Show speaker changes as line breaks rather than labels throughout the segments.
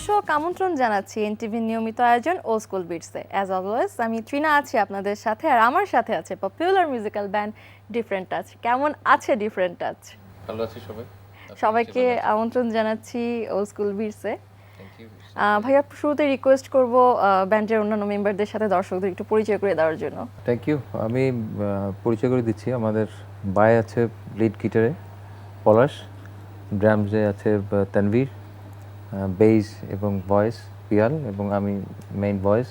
দর্শক আমন্ত্রণ জানাচ্ছি এনটিভির নিয়মিত আয়োজন ও স্কুল বিটসে। অ্যাজ অলওয়েজ আমি ট্রিনা আছি আপনাদের সাথে, আর আমার সাথে আছে popular musical band different touch. কেমন আছে ডিফারেন্ট টাচ?
ভালো আছি সবাই।
সবাইকে আমন্ত্রণ জানাচ্ছি ও স্কুল বিটসে।
Thank you.
ভাইয়া শুরুতে রিকোয়েস্ট করব ব্যান্ডের অন্যান্য মেম্বারদের সাথে দর্শকদের একটু পরিচয় করে দেওয়ার জন্য।
Thank you. আমি পরিচয় করে দিচ্ছি। আমাদের বাই আছে লিড গিটারে পলাশ, ড্রামসে আছে তানভীর, বেস এবং ভয়েস পিয়াল, এবং আমি মেইন ভয়েস।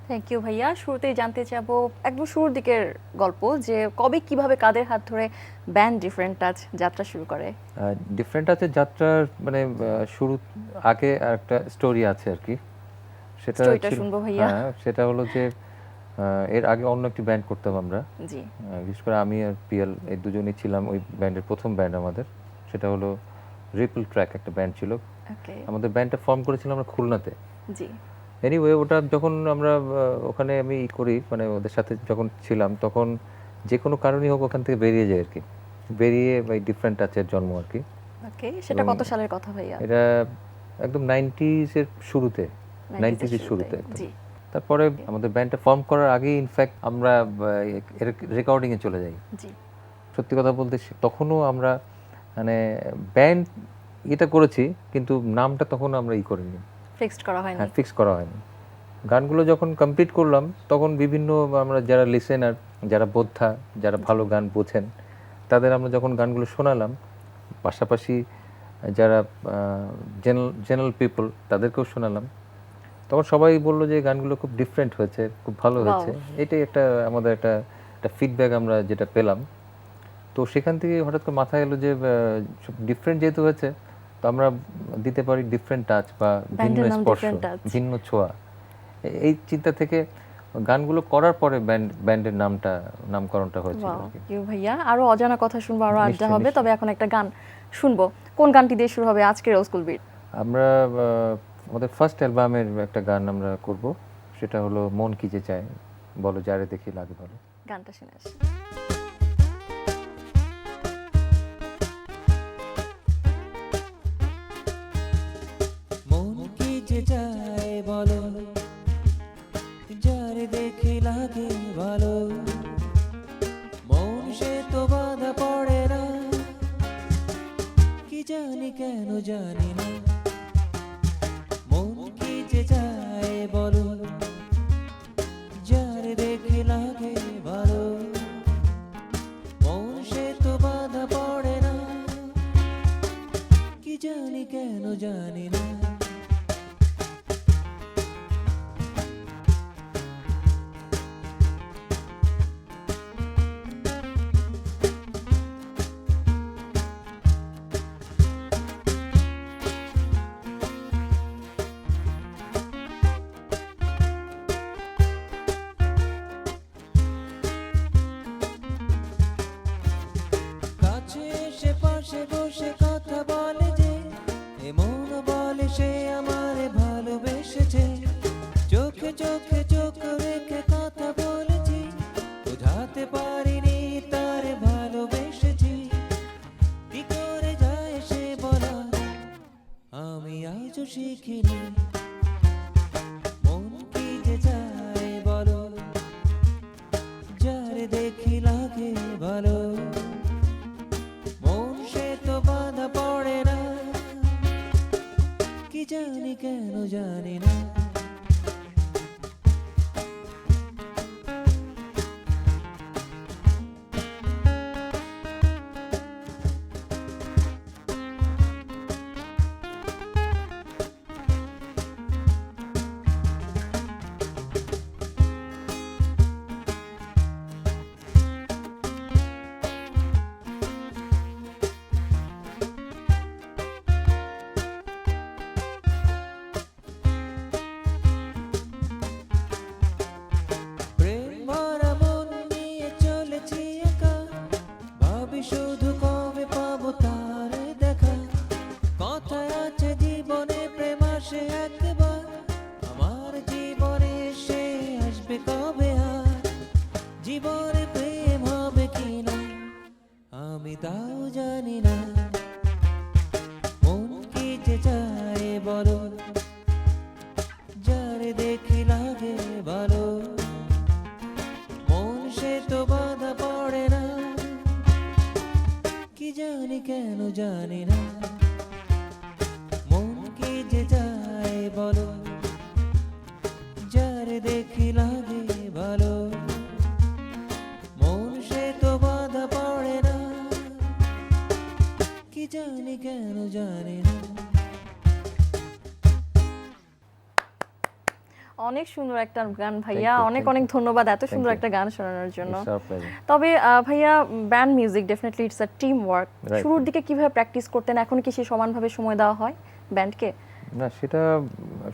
থ্যাংক ইউ ভাইয়া। শুরুতেই জানতে চাবো একদম শুরুর দিকের গল্প, যে কবে কিভাবে কাদের হাত ধরে ব্যান্ড ডিফারেন্ট টাচ যাত্রা শুরু করে?
ডিফারেন্ট আছে যাত্রার মানে শুরু আগে একটা স্টোরি আছে আর কি, সেটা
স্টোরিটা শুনবো ভাইয়া।
হ্যাঁ, সেটা হলো যে এর আগে অন্য একটি ব্যান্ড করতাম আমরা।
জি।
বিশেষ করে আমি আর পিয়াল এই দুজনেই ছিলাম ওই ব্যান্ডের প্রথম ব্যান্ড আমাদের। সেটা হলো রিপল ট্র্যাক, একটা ব্যান্ড ছিল।
ওকে।
আমাদের ব্যান্ডটা ফর্ম করেছিলাম আমরা খুলনাতে।
জি।
এনিওয়ে, ওটা যখন আমরা ওখানে আমি করি মানে ওদের সাথে যখন ছিলাম, তখন যে কোনো কারণেই হোক ওখান থেকে বেরিয়ে যায় আর কি। বেরিয়ে এই ডিফারেন্ট টাচের জন্ম আর কি।
ওকে, সেটা কত সালের কথা ভাইয়া?
এটা একদম 90s এর শুরুতে, 90s এর শুরুতে একদম।
জি।
তারপরে আমাদের ব্যান্ডটা ফর্ম করার আগেই ইনফ্যাক্ট আমরা রেকর্ডিংয়ে চলে যাই।
জি।
সত্যি কথা বলতে তখনও আমরা মানে ব্যান্ড এটা করেছি, কিন্তু নামটা তখন আমরা করিনি,
ফিক্সড করা হয়নি।
হ্যাঁ, ফিক্স করা হয়নি। গানগুলো যখন কমপ্লিট করলাম তখন বিভিন্ন আমরা যারা লিসেনার, যারা বোদ্ধা, যারা ভালো গান বোঝেন, তাদের আমরা যখন গানগুলো শোনালাম, পাশাপাশি যারা জেনারেল পিপল তাদেরকেও শোনালাম, তখন সবাই বললো যে গানগুলো খুব ডিফারেন্ট হয়েছে, খুব ভালো হয়েছে। এটাই একটা আমাদের একটা ফিডব্যাক আমরা যেটা পেলাম। তো সেখান থেকে হঠাৎ করে মাথায় এলো যে ডিফারেন্ট যেহেতু হয়েছে, তো আমরা দিতে পারি ডিফারেন্ট টাচ বা ভিন্ন স্পর্শ, ভিন্ন ছোঁয়া। এই চিন্তা থেকে গানগুলো করার পরে ব্যান্ডের নামকরণটা হয়েছিল আর কি।
ভাইয়া আরো অজানা কথা শুনবো, আরো আড্ডা হবে, তবে এখন একটা গান শুনবো। কোন গানটি দিয়ে শুরু হবে আজকের স্কুল বিট?
আমরা আমাদের ফার্স্ট অ্যালবামের একটা গান আমরা করব, সেটা হলো মন কি যে চায় বলো যারে দেখি লাগে বলো।
গানটা শুনে আসি।
মন কি যে চায় বলো যারে দেখে লাগে ভালো, মন সে তো বাধা পড়ে না, কি জানি কেন জানি না। মন কি যে চায় বলো যারে দেখে লাগে ভালো, মন সে তো বাধা পড়ে না, কি জানি কেন জানি না। কাছে এসে পাশে বসে কথা বলে যে, এমন বলে সে আমারে ভালোবেসেছে। চোখে চোখে চোখ রেখে কথা বলেছি, বোঝাতে পারিনি তারে ভালোবেসেছি। কি করে যায় সে বলা আমি আজও শিখিনি। মন কি যে চায় বলো যারে দেখি লাগে ভালো, মন সে তো বাধা পড়ে না, কি জানি কেন জানি না। প্রেম ভরা মন নিয়ে চলেছি একা, ভাবি শুধু কবে পাবো তার দেখা। কথায় আছে জীবনে প্রেম আসে একবার, আমার জীবনে সে আসবে কবে আর। জীবনে প্রেম হবে কিনা আমি তাও জানি না। মন কি যে চায় বলো দেখি লাগে ভালো, মন সে তো বাধা পড়ে না, কি জানি কেন জানি না।
অনেক সুন্দর একটা গান ভাইয়া,
you,
অনেক
thank
অনেক ধন্যবাদ এত সুন্দর
you.
একটা গান শোনানোর জন্য।
It's our pleasure.
তবে ভাইয়া band music definitely it's a team work.
Right.
শুরুর দিকে কিভাবে প্র্যাকটিস করতেন, এখন কি সে সমানভাবে সময় দেওয়া হয় ব্যান্ডকে?
না, সেটা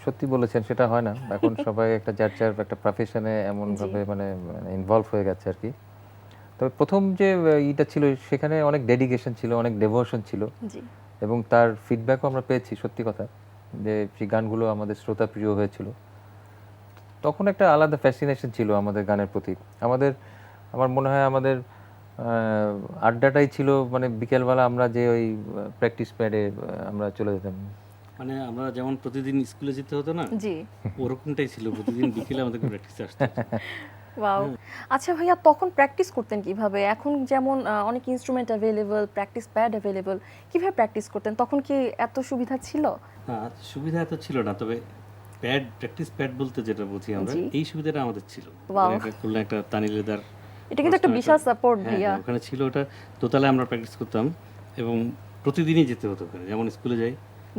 সত্যি বলেছেন, সেটা হয় না এখন। সবাই একটা যার যার একটা প্রফেশনে এমনভাবে মানে ইনভলভ হয়ে গেছে আর কি। তবে প্রথম যে ইটা ছিল সেখানে অনেক ডেডিকেশন ছিল, অনেক ডেভোশন ছিল,
জি
এবং তার ফিডব্যাকও আমরা পেয়েছি। সত্যি কথা যে সেই গানগুলো আমাদের শ্রোতা প্রিয় হয়েছিল। তখন একটা আলাদা ফ্যাসিনেশন ছিল আমাদের গানের প্রতি। আমার মনে হয় আমাদের আড্ডাটাই ছিল মানে বিকেলবেলা আমরা যে ওই প্র্যাকটিস প্যাডে আমরা চলে যেতাম।
মানে আমরা যেমন প্রতিদিন স্কুলে যেতে হতো না,
জি
ওরকমটাই ছিল। প্রতিদিন বিকেলে আমাদেরকে প্র্যাকটিসে আসতে হতো।
ওয়াও। আচ্ছা ভাইয়া, তখন প্র্যাকটিস করতেন কিভাবে? এখন যেমন অনেক instrument available, practice pad available, কিভাবে প্র্যাকটিস করতেন? তখন কি এত সুবিধা ছিল?
না, সুবিধা এত ছিল না, তবে প্যাড, প্র্যাকটিস প্যাড বলতে যেটা বুঝি আমরা,
জি।
এই সুবিধাটা আমাদের ছিল।
Wow.
মানে একটা খুলনা একটা তানি লেদার,
এটা কিন্তু একটা বিশাল সাপোর্ট
হ্যাঁ,
ভাইয়া।
ওখানে ছিল। ওটা দোতলায় আমরা প্র্যাকটিস করতাম এবং প্রতিদিনই যেতে হতো ওখানে, যেমন স্কুলে যাই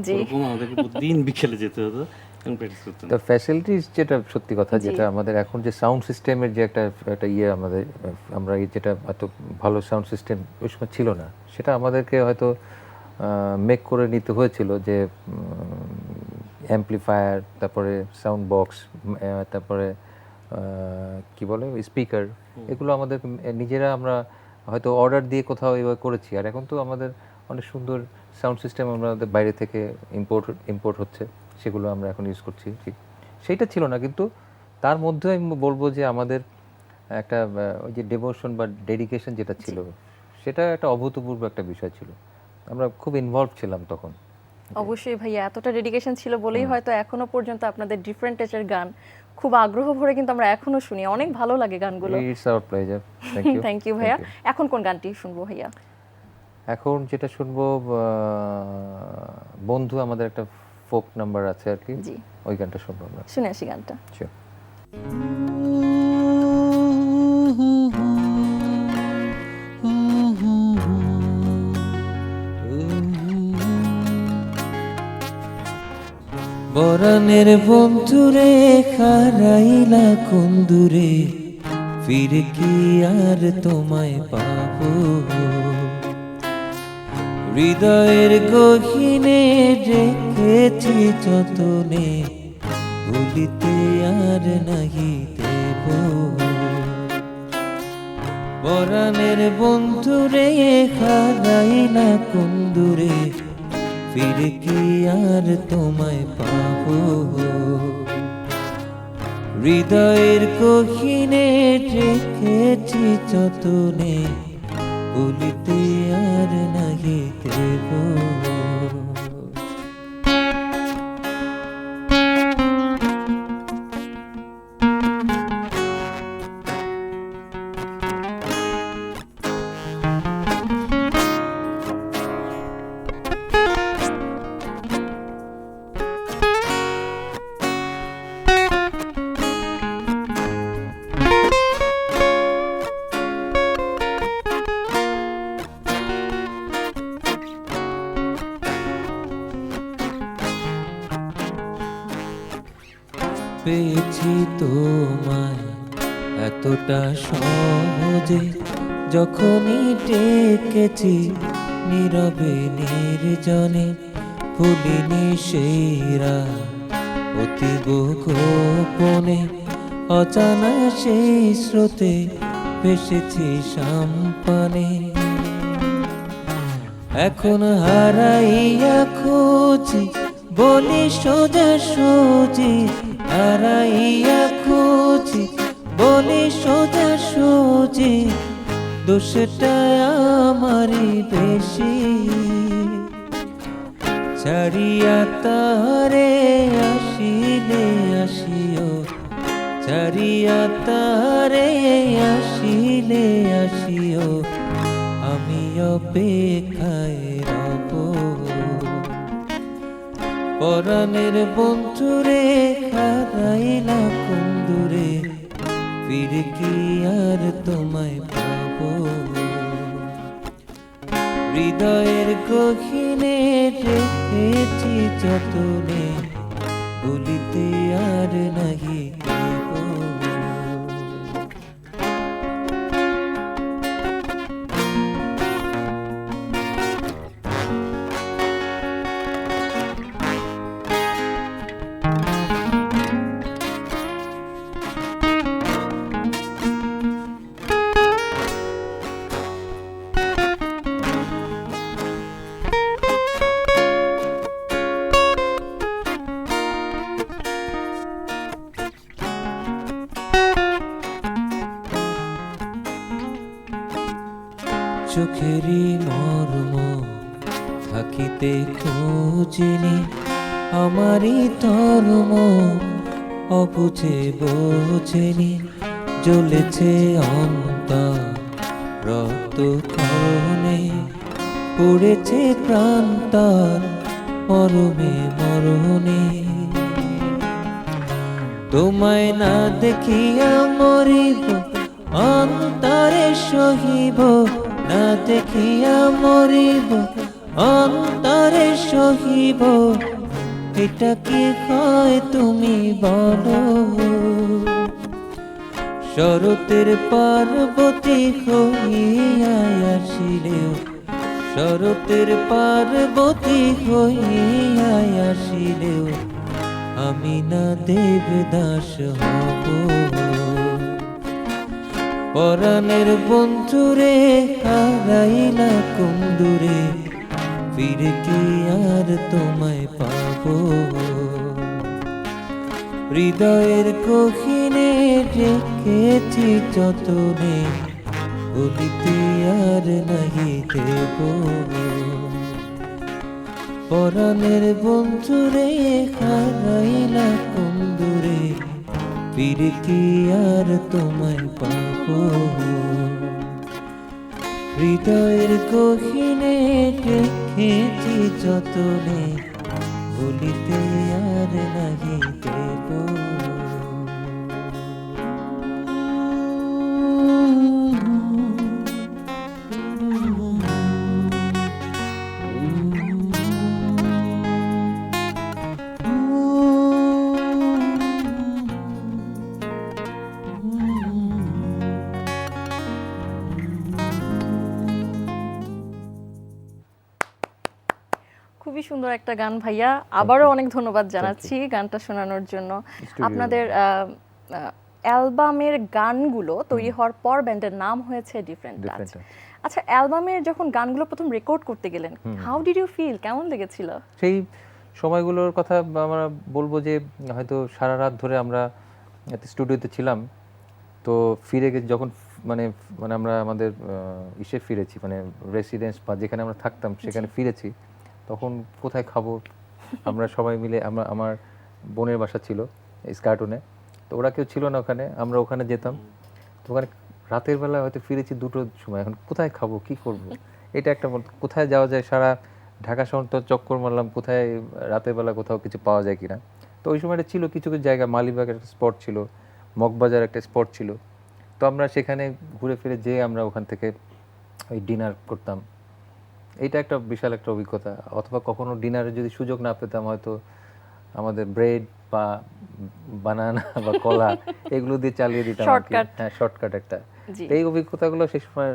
জি
ওরকম আমাদেরকে প্রতিদিন বিকেলে যেতে হতো এবং প্র্যাকটিস করতাম।
তো ফ্যাসিলিটিস যেটা সত্যি কথা,
জি।
যেটা আমাদের এখন যে সাউন্ড সিস্টেমের যে একটা ইয়ে আমাদের, আমরা এই যেটা এত ভালো সাউন্ড সিস্টেম ওই সময় ছিল না, সেটা আমাদেরকে হয়তো মেক করে নিতে হয়েছিল। যে অ্যাম্পলিফায়ার, তারপরে সাউন্ড বক্স, তারপরে কি বলে স্পিকার, এগুলো আমাদের নিজেরা আমরা হয়তো অর্ডার দিয়ে কোথাও এভাবে করেছি। আর এখন তো আমাদের অনেক সুন্দর সাউন্ড সিস্টেম আমাদের বাইরে থেকে ইম্পোর্ট হচ্ছে, সেগুলো আমরা এখন ইউজ করছি। ঠিক সেইটা ছিল না, কিন্তু তার মধ্যে আমি বলবো যে আমাদের একটা ওই যে ডেভোশন বা ডেডিকেশন যেটা ছিল, সেটা একটা অভূতপূর্ব একটা বিষয় ছিল। আমরা খুব ইনভলভ ছিলাম তখন।
অবশ্যই ভাইয়া, এতটা ডেডিকেশন ছিল বলেই হয়তো এখনো পর্যন্ত আপনাদের ডিফারেন্ট টাচের গান খুব আগ্রহ ভরে কিন্তু আমরা এখনো শুনি। অনেক ভালো লাগে গানগুলো।
It's our pleasure.
Thank you ভাইয়া। এখন কোন গানটি শুনবো ভাইয়া?
এখন যেটা শুনবো, বন্ধু আমাদের একটা ফোক নাম্বার আছে আর কি,
জি
ওই গানটা শুনবো আমরা।
শুনে আসি গানটা।
Sure.
বরানের বন্ধুরে খারাইলা কুন্দুরে, ফিরে কি আর তোমায় পাবো? হৃদয়ের গহীনে রেখেছি যতনে, ভুলিতে আর নাহি দেব। বরানের বন্ধুরে খারাইলা কুন্দুরে, ফিরে কি আর তোমায় পাবো? হৃদয়ের গহীনে রেখেছি যতনে, ভুলিতে আর নাহি দেব। পেয়েছি তোমায় এতটা সহজে, যখনই ডেকেছি নীরবে নির্জনে, ভুলিনি সেই রাত অতীব গোপনে, অজানা সেই স্রোতে ভেসেছি সাম্পানে। এখন হারাইয়া খুঁজি বলি সোজা সুজি, হারাইয়া খুঁজি বলি সোজা সুজি, দোষটা আমারই বেশি। ছাড়িয়া তারে আসিলে আসিও, ছাড়িয়া তারে আসিলে আসিও, আমি অপেক্ষায় রব। পরাণের বন্ধুরে খারাইলা কুন্দুরে, ফিরে কি আর তোমায় পাবো হৃদয়ের গহীনে রেখেছি যতনে বলিতে আর নাহি দেব চোখেরই মর্ম থাকিতে খোঁজেনি আমারই ধর্ম অবুঝে বোঝেনি জ্বলেছে অন্তর রক্ত করণে পড়েছে প্রান্তর মরমে মরণে তোমায় না দেখিয়া মরিব অন্তরে সহিব না দেখিয়া মরিব অন্তরে সহিব এটা কি হয় তুমি বলো শরতের পার্বতী হইয়া আসিলেও শরতের পার্বতী হইয়া আসিলেও আমি না দেবদাস হব পরাণের বন্ধুরে হারাইলা কুন্দুরে ফিরে কি আর তোমায় পাবো হৃদয়ের গহীনে রেখেছি যতনে বলিতে আর নাহি দেব পরাণের বন্ধুরে হারাইলা কুন্দুরে ফিরে কি আর তোমায় পাবো হৃদয়ের গহীনে রেখেছি যতনে বলিতে আর নাহি দেব
খুবই সুন্দর একটা গান ভাইয়া, আবারও অনেক ধন্যবাদ জানাচ্ছি গানটা শোনানোর জন্য। আপনাদের অ্যালবামের গানগুলো তৈরি হওয়ার পর ব্যান্ডের নাম হয়েছে ডিফারেন্ট টাচ। আচ্ছা, অ্যালবামের যখন গানগুলো প্রথম রেকর্ড করতে গেলেন, হাউ ডিড ইউ ফিল, কেমন লেগেছিল?
সেই সময়গুলোর কথা আমরা বলবো যে হয়তো সারা রাত ধরে আমরা স্টুডিওতে ছিলাম, তো ফিরে গেছি যখন মানে মানে আমরা আমাদের ইসে ফিরেছি, মানে রেসিডেন্স বা যেখানে আমরা থাকতাম সেখানে ফিরেছি, তখন কোথায় খাবো আমরা সবাই মিলে, আমার বোনের বাসা ছিল স্কার্টনে, তো ওরা কেউ ছিল না ওখানে, আমরা ওখানে যেতাম, তো ওখানে রাতের বেলা হয়তো ফিরেছি 2টোর সময়, এখন কোথায় খাবো কি করব, এটা একটা কোথায় যাওয়া যায়, সারা ঢাকা শহরটা চক্কর মারলাম কোথায় রাতের বেলা কোথাও কিছু পাওয়া যায় কিনা। তো ওই সময়টা ছিল কিছু কিছু জায়গা, মালিবাগ একটা স্পট ছিল, মগবাজার একটা স্পট ছিল, তো আমরা সেখানে ঘুরে ফিরে যেয়ে আমরা ওখান থেকে ওই ডিনার করতাম। এইটা একটা বিশাল একটা অভিজ্ঞতা। অথবা কখনো ডিনারে যদি সুযোগ না পেতাম, হয়তো আমাদের ব্রেড বা বানানা বা কলা এগুলো দিয়ে চালিয়ে দিতাম, হ্যাঁ শর্টকাট একটা। এই অভিজ্ঞতাগুলো সেই সময়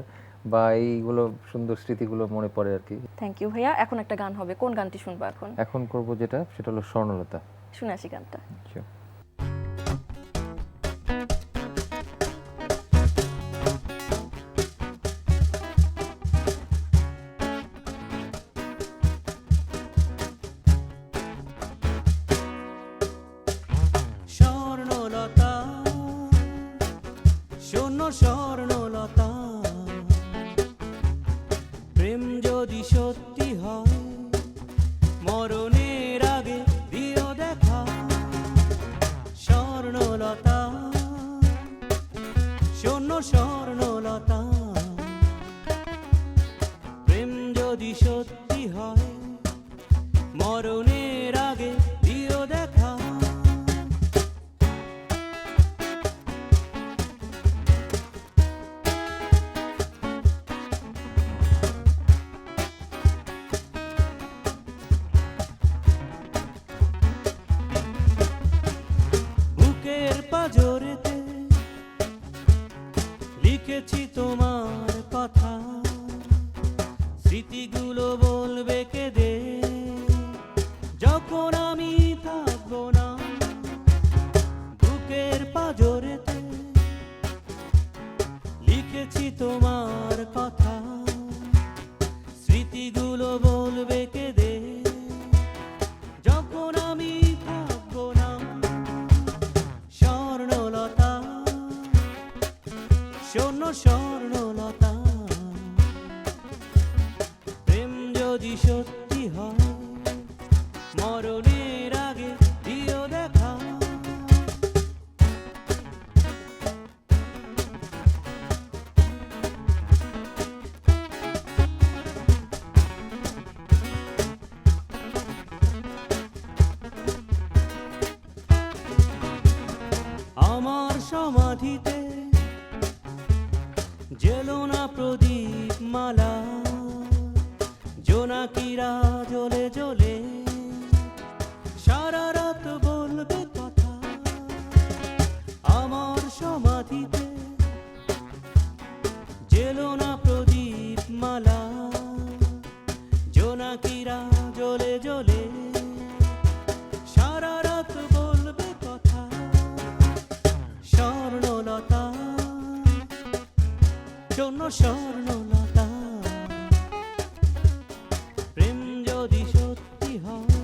বা এইগুলো সুন্দর স্মৃতিগুলো মনে পড়ে আর কি।
থ্যাংক ইউ ভাইয়া। এখন একটা গান হবে, কোন গানটি শুনবো এখন?
এখন করব যেটা, সেটা হলো স্বর্ণলতা।
শুনে আসি গানটা।
স্বর্ণলতা শোনো স্বর্ণলতা, প্রেম যদি সত্যি হয় মরণের আগে দিও দেখা। স্বর্ণলতা শোনো স্বর্ণলতা, প্রেম যদি সত্যি হয় মরণের আগে দিও দেখা। লিখেছি তোমার কথা, স্মৃতিগুলো বলবে কেঁদে, যখন আমি থাকবো না বুকের পাঁজরেতে। লিখেছি তোমার কথা, স্মৃতিগুলো বলবে কেঁদে, যখন আমি থাকবো না। স্বর্ণলতা, শোনো স্বর্ণলতা, প্রেম যদি সত্যি হয় মরণের আগে দিও দেখা। আমার সমাধিতে জেলো না প্রদীপ মালা, জোনাকিরা জ্বলে জ্বলে সারা রাত বলবে কথা। আমার সমাধিতে জেলো না প্রদীপ মালা, জোনাকিরা জ্বলে জ্বলে সারা রাত বলবে কথা। স্বর্ণলতা, শোনো স্বর্ণলতা, প্রেম যদি সত্যি হয়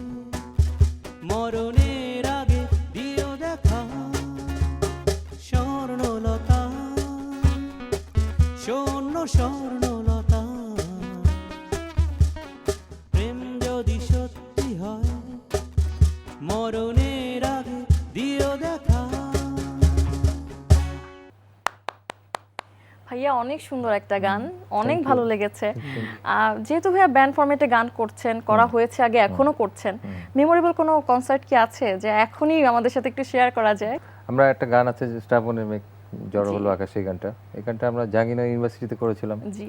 মরণের আগে দিও দেখা। স্বর্ণলতা, শোনো স্বর্ণলতা, প্রেম যদি সত্যি হয় মরণের আগে দিও দেখা।
ভাইয়া অনেক সুন্দর একটা গান, অনেক ভালো লেগেছে। যেহেতু ভাইয়া ব্যান্ড ফরম্যাটে গান করছেন, করা হয়েছে আগে, এখনো করছেন, মেমোরেবল কোনো কনসার্ট কি আছে যে এখনই আমাদের সাথে একটু শেয়ার করা যায়?
আমরা একটা গান আছে যে শ্রাবণের মেঘ জড়ো হলো আকাশে, এই গানটা, এই গানটা আমরা জাহাঙ্গীরনগর ইউনিভার্সিটিতে করেছিলাম।
জি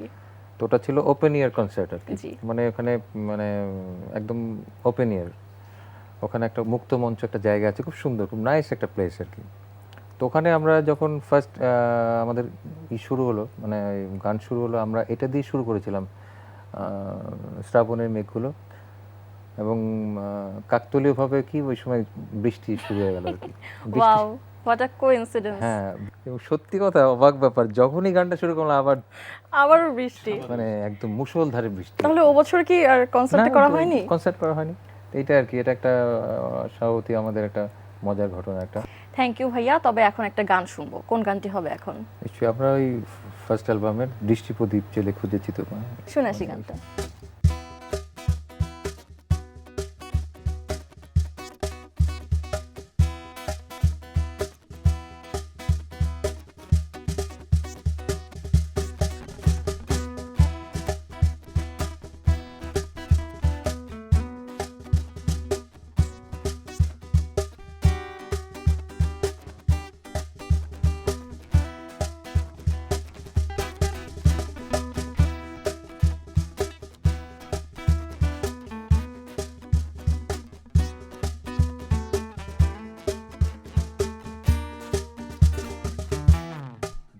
তো ওটা ছিল ওপেন ইয়ার কনসার্ট আর কি,
জি।
মানে ওখানে মানে একদম ওপেন ইয়ার, ওখানে একটা মুক্ত মঞ্চ একটা জায়গা আছে, খুব সুন্দর, খুব নাইস একটা প্লেস আর কি। তো ওখানে আমরা যখন ফার্স্ট আমাদের শুরু হলো, মানে গান শুরু হলো, আমরা এটা দিয়ে শুরু করেছিলাম, শ্রাবণের মেঘগুলো, এবং কাকতালীয়ভাবে কি ওই সময় বৃষ্টি শুরু হয়ে গেল আর কি।
Wow, what a coincidence.
হ্যাঁ, এবং সত্যি কথা অবাক ব্যাপার, যখনই গানটা শুরু করলাম
আবার বৃষ্টি,
মানে একদম মুষলধারে বৃষ্টি।
তাহলে ও বছর কি আর কনসার্ট করা হয়নি?
কনসার্ট করা হয়নি, এইটা আর কি, এটা একটা স্বাভাবিক আমাদের একটা মজার ঘটনা একটা।
থ্যাংক ইউ ভাইয়া। তবে এখন একটা গান শুনবো, কোন গানটি হবে এখন?
নিশ্চয়ই আমরা ওই ফার্স্ট অ্যালবামের দৃষ্টি প্রদীপ জেলে খুঁজেছি তোমায়,
শুনে আসি গানটা।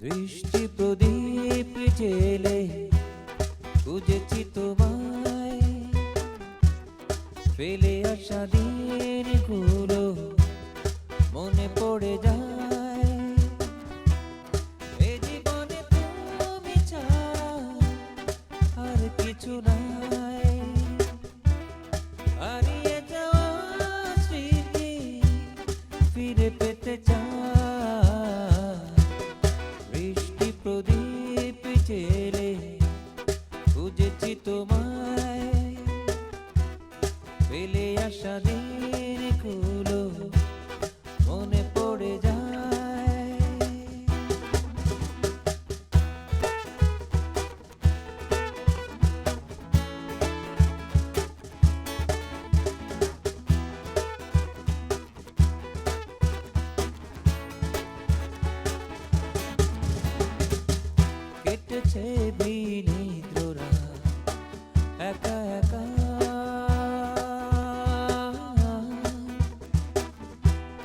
দৃষ্টি প্রদীপ জেলে খুঁজেছি তোমায়, ফেলে আসা দিনগুলো মনে পড়ে যায়। এ জীবনে তুমি ছাড়া আর কিছু নাই, হারিয়ে যাওয়া স্মৃতি ফিরে পেতে চাই। বৃষ্টি প্রদীপ জেলে খুঁজেছি তোমায়, ফেলে আসা দিনগুলো মনে পড়ে যায়। কেটেছে বিনিদ্রা একা একা,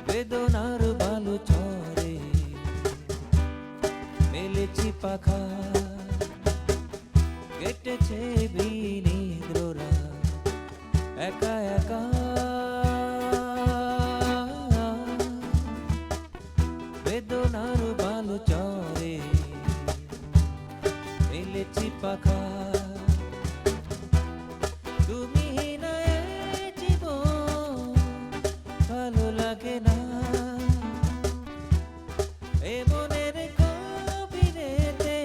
বেদনার বালু চরে মেলে ফেলেছি পাখা, কেটেছে বিনিদ্ররা একা একা, বেদনার বালু চরে ফেলেছি পাখা। তুমি না এই জীবন ভালো লাগে না, এ মনের গভীরেতে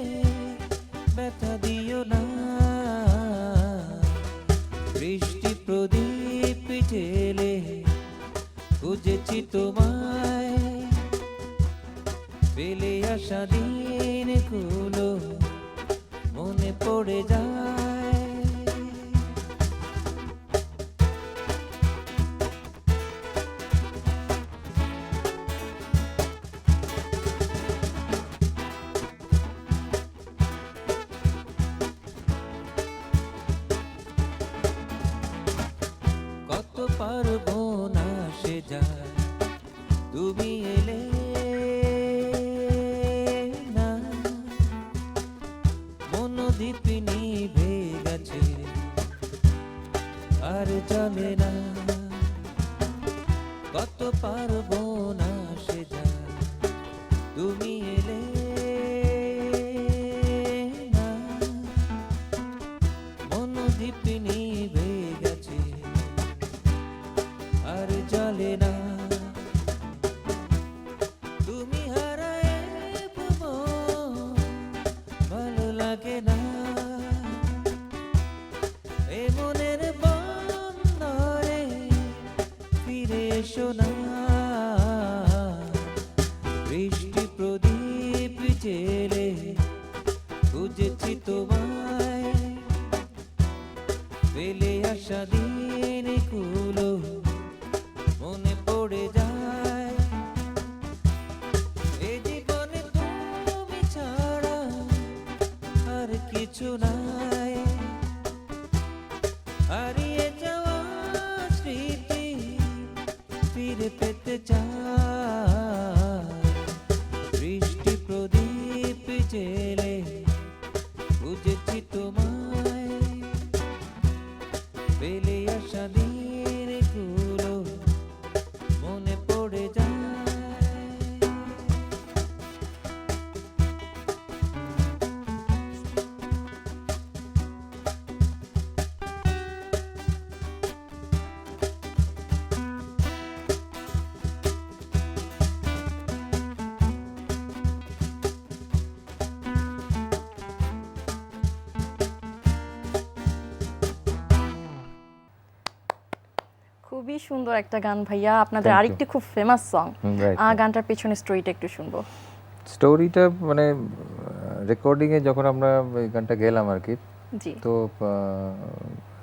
ব্যথা দিও না। বৃষ্টি প্রদীপ জেলে খুঁজেছি তোমায়, ফেলে আসা দিনগুলো মনে পড়ে যায়। কত পারবো না সে যায়, তুমি এলে না। মনোদীপ নিভে গেছে আর চলে না, কত পারবো না সে যায়, তুমি এলে না। মনোদীপ নিভে গেছে আর চলে না, তুমি হারায় ভুবন ভালো লাগে না। এ মনের বন্দরে ফিরে এসো না। বৃষ্টি প্রদীপ জেলে খুঁজেছি তোমায়, ফেলে আসা দিনগুলো মনে পড়ে যায়। এ জীবনে তুমি ছাড়া আর কিছু নাই, হারিয়ে যাওয়া স্মৃতি ফিরে পেতে চাই। বৃষ্টি প্রদীপ জেলে খুঁজেছি তোমায়, ফেলে আসা দিনগুলো মনে পড়ে যায়।
খুবই সুন্দর একটা গান ভাইয়া, আপনাদের
Thank you.
আরেকটি খুব ফেমাস সং।
right.
গানটার পেছনে স্টোরিটা একটু শুনবো।
স্টোরিটা মানে রেকর্ডিংয়ে যখন আমরা এই গানটা গেলাম আর কি,
জি
তো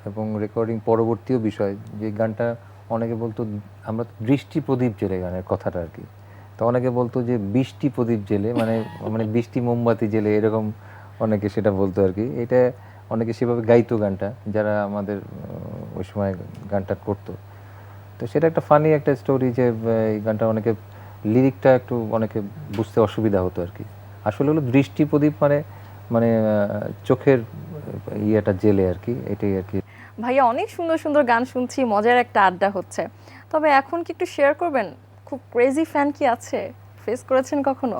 এবং রেকর্ডিং পরবর্তীও বিষয় যে গানটা অনেকে বলতো আমরা তো বৃষ্টি প্রদীপ জেলে গানের কথাটা আর কি, তো অনেকে বলতো যে বৃষ্টি প্রদীপ জেলে মানে মানে বৃষ্টি মোমবাতি জেলে এরকম অনেকে সেটা বলতো আর কি। এটা অনেকে সেভাবে গাইতো গানটা যারা আমাদের ওই সময় গানটা করতো। তো সেটা একটা ফানি একটা স্টোরি যে এই গানটা অনেকে লিরিকটা একটু অনেকে বুঝতে অসুবিধা হতো আর কি। আসলে হলো দৃষ্টি প্রদীপ মানে মানে চোখের ইয়েটা জেলে আর কি, এটাই আর কি।
ভাইয়া অনেক সুন্দর সুন্দর গান শুনছি, মজার একটা আড্ডা হচ্ছে। তবে এখন কি একটু শেয়ার করবেন, খুব ক্রেজি ফ্যান কি আছে, ফেস করেছেন কখনো?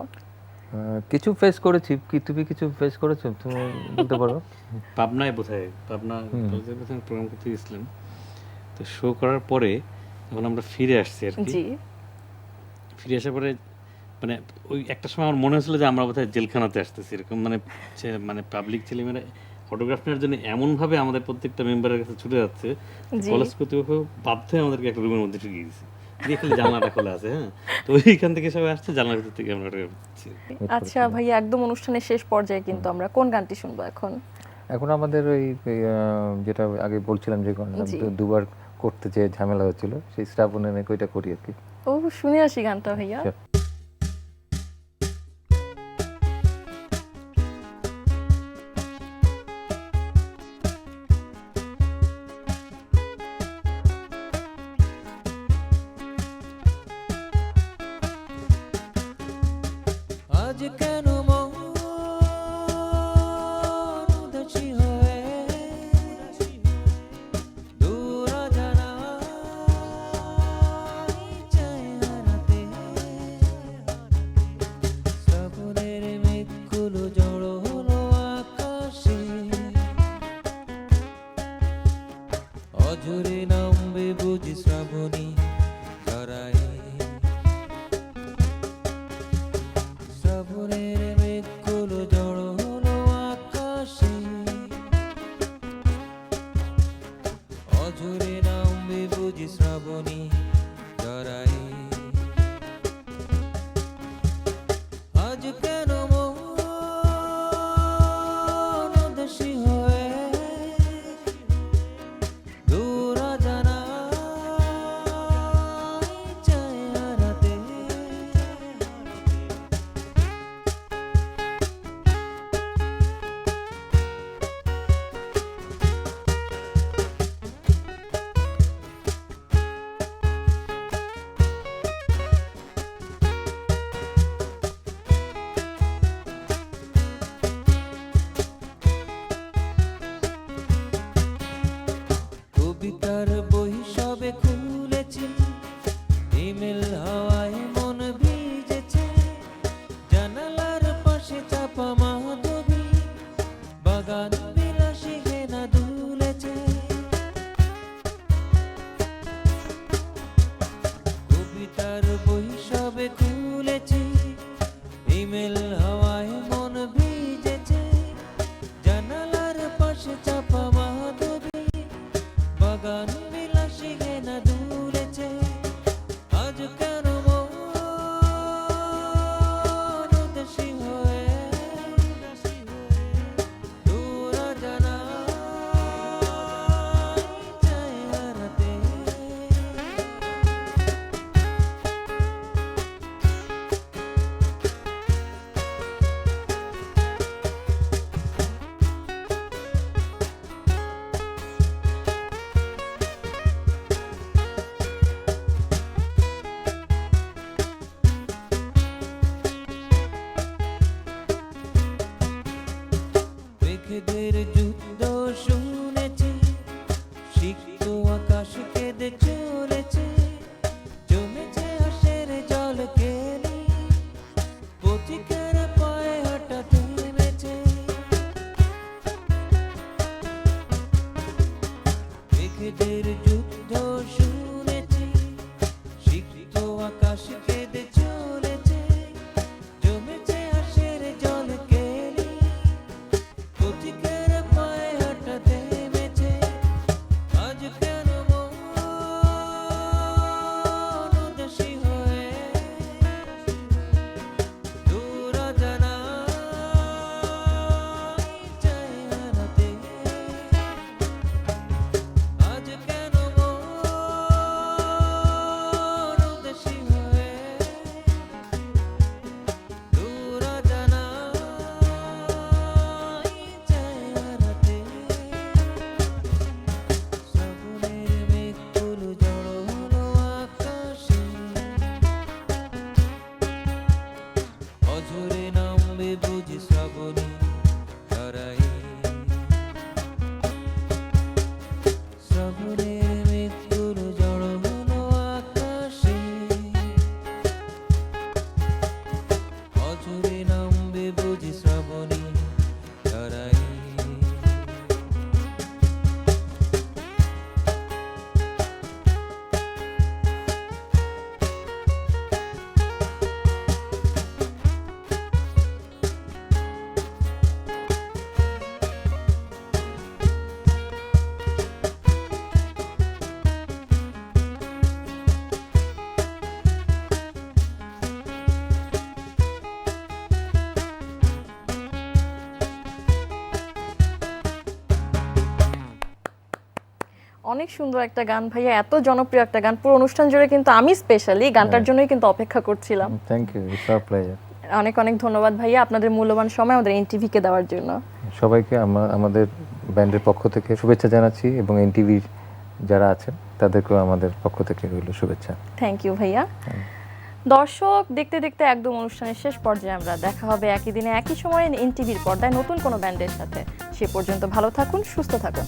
কিছু ফেস করেছি, কি তুমি কিছু ফেস করেছো তুমি বলতে পারো?
পাবনায় বোধহয়, পাবনা কলেজের প্রথমে প্রোগ্রাম করতে গেছিলাম, তো শো করার পরে যখন আমরা ফিরে আসছি আর কি,
জি
ফিরে আসার পরে মানে ওই একটা সময় আমার মনে হয়েছিল যে আমরা বোধহয় জেলখানাতে আসতেছি এরকম, মানে মানে পাবলিক ছেলেমেয়েরা ফটোগ্রাফ নেওয়ার জন্য এমনভাবে আমাদের প্রত্যেকটা মেম্বারের কাছে ছুটে যাচ্ছে,
জি।
কলেজ কর্তৃপক্ষ বাধ্য হয়ে আমাদেরকে একটা রুমের মধ্যে ঢুকিয়ে দিয়েছে, দিয়ে খালি জানলাটা খোলা আছে। হ্যাঁ, তো ওইখান থেকে সবাই আসছে, জানলার ভিতর থেকে আমরা করছি।
আচ্ছা ভাইয়া, একদম অনুষ্ঠানের শেষ পর্যায়ে কিন্তু আমরা কোন গানটি শুনবো এখন?
এখন আমাদের ওই যেটা আগে বলছিলাম যে গানটা
জি।
দুবার করতে যে ঝামেলা হচ্ছিল, সেই শ্রাবণে নাকি ওইটা করি আর কি।
ও শুনে আসি গানটা ভাইয়া।
Sure.
আজ কেন মন অঝরে নামবে বুঝি শ্রাবণী ধরায় শ্রাবণের মেঘগুলো জড়ো হলো আকাশে অঝরে নামবে বুঝি শ্রাবণী ধরায়
অনেক সুন্দর একটা গান ভাইয়া, এত জনপ্রিয় একটা গান, পুরো অনুষ্ঠান জুড়ে কিন্তু আমি স্পেশালি গানটার জন্যই কিন্তু অপেক্ষা করছিলাম।
Thank you, it's our pleasure.
অনেক অনেক ধন্যবাদ ভাইয়া আপনাদের মূল্যবান সময় আমাদের এনটিভিকে দেওয়ার জন্য।
সবাইকে আমাদের ব্যান্ডের পক্ষ থেকে শুভেচ্ছা জানাচ্ছি এবং এনটিভির যারা আছেন তাদেরকেও আমাদের পক্ষ থেকে রইল শুভেচ্ছা।
থ্যাংক ইউ ভাইয়া। দর্শক, দেখতে দেখতে একদম অনুষ্ঠানের শেষ পর্যায়ে আমরা দেখা হবে একই দিনে একই সময়ে এনটিভির পর্দায় নতুন কোনো ব্যান্ডের সাথে। সে পর্যন্ত ভালো থাকুন, সুস্থ থাকুন।